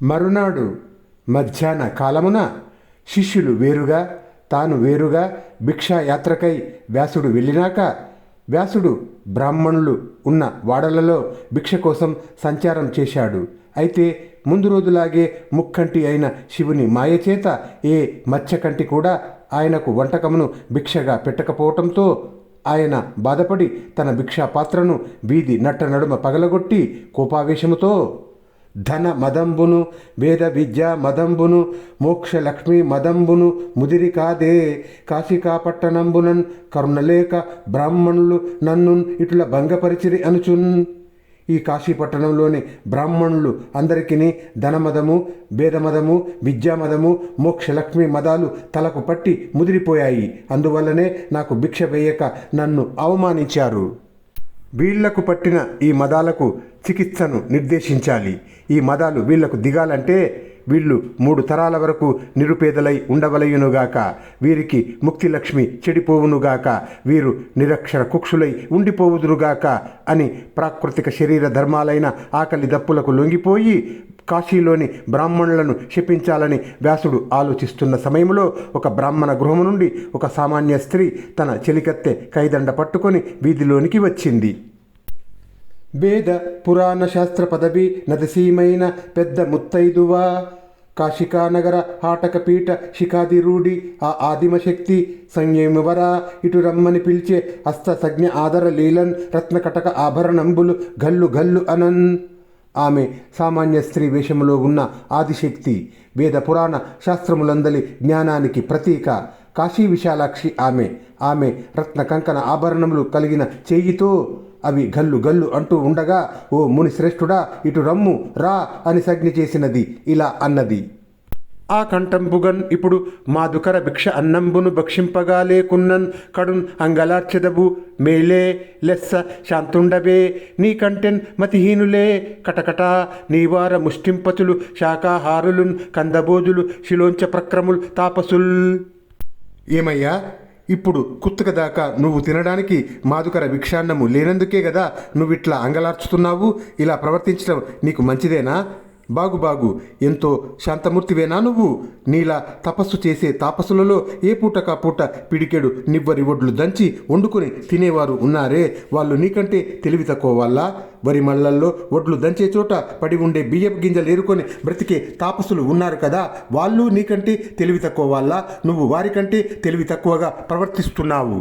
మరునాడు మధ్యాహ్న కాలమున శిష్యులు వేరుగా తాను వేరుగా భిక్షాయాత్రకై వ్యాసుడు వెళ్ళినాక వ్యాసుడు బ్రాహ్మణులు ఉన్న వాడలలో భిక్ష కోసం సంచారం చేశాడు. అయితే ముందు రోజులాగే ముక్కంటి అయిన శివుని మాయచేత ఏ మత్స్యకంటి కూడా ఆయనకు వంటకమును భిక్షగా పెట్టకపోవటంతో ఆయన బాధపడి తన భిక్షా పాత్రను వీధి నట్ట నడుమ పగలగొట్టి కోపావేశముతో ధన మదంబును వేద విద్యా మదంబును మోక్షలక్ష్మి మదంబును ముదిరి కాదే కాశికాపట్టణంబునన్ కరుణలేక బ్రాహ్మణులు నన్ను ఇటుల భంగపరిచిరి అనుచున్. ఈ కాశీపట్టణంలోని బ్రాహ్మణులు అందరికీ ధనమదము భేదమదము విద్యామదము మోక్షలక్ష్మి మదాలు తలకు పట్టి ముదిరిపోయాయి. అందువల్లనే నాకు భిక్ష వేయక నన్ను అవమానించారు. వీళ్లకు పట్టిన ఈ మదాలకు చికిత్సను నిర్దేశించాలి. ఈ మదాలు వీళ్లకు దిగాలంటే వీళ్ళు 3 తరాల వరకు నిరుపేదలై ఉండవలయునుగాక, వీరికి ముక్తిలక్ష్మి చెడిపోవునుగాక, వీరు నిరక్షర కుక్షులై ఉండిపోవుదురుగాక అని ప్రాకృతిక శరీర ధర్మాలైన ఆకలి దప్పులకు లొంగిపోయి కాశీలోని బ్రాహ్మణులను శపించాలని వ్యాసుడు ఆలోచిస్తున్న సమయంలో ఒక బ్రాహ్మణ గృహము నుండి ఒక సామాన్య స్త్రీ తన చెలికత్తె కైదండ పట్టుకొని వీధిలోనికి వచ్చింది. వేద పురాణ శాస్త్ర పదవి నదసీమైన పెద్ద ముత్తైదువా, కాశికానగర హాటకపీఠ శిఖాదిరూఢి ఆ ఆదిమశక్తి సంయమవర ఇటు రమ్మని పిలిచే హస్తసజ్ఞ ఆదర లీలన్ రత్నకటక ఆభరణంబులు గల్లు గల్లు అనన్. ఆమె సామాన్య స్త్రీ వేషములో ఉన్న ఆదిశక్తి, వేద పురాణ శాస్త్రములందలి జ్ఞానానికి ప్రతీక. కాశీ విశాలాక్షి ఆమె రత్న కంకణ ఆభరణములు కలిగిన చేయితో అవి గల్లు గల్లు అంటూ ఉండగా, ఓ ముని శ్రేష్ఠుడా ఇటు రమ్ము రా అని సంజ్ఞ చేసినది. ఇలా అన్నది, ఆ కంఠంబుగన్ ఇప్పుడు మాదుకర భిక్ష అన్నంబును భక్షింపగా లేకున్నన్ కడున్ అంగలార్చెదబు మేలే లెస్స శాంతుండవే నీ కంటెన్ మతిహీనులే కటకట నీవార ముష్టింపచులు శాకాహారులున్ కందబోజులు శిలోంచ ప్రక్రముల్ తాపసుల్. ఏమయ్యా, ఇప్పుడు కుత్తక దాకా నువ్వు తినడానికి మాదుకర భిక్షాన్నము లేనందుకే కదా నువ్విట్లా అంగలార్చుతున్నావు. ఇలా ప్రవర్తించడం నీకు మంచిదేనా? బాగు ఎంతో శాంతమూర్తివేనా నువ్వు? నీలా తపస్సు చేసే తాపసులలో ఏ పూటకా పూట పిడికెడు నివ్వరి ఒడ్లు దంచి వండుకొని తినేవారు ఉన్నారే, వాళ్ళు నీకంటే తెలివి తక్కువ వల్ల? వరి మళ్ళల్లో ఒడ్లు దంచే చోట పడి ఉండే బియ్యపు గింజలు ఏరుకొని బ్రతికే తాపసులు ఉన్నారు కదా, వాళ్ళు నీకంటే తెలివి తక్కువ వల్ల? నువ్వు వారికంటే తెలివి తక్కువగా ప్రవర్తిస్తున్నావు.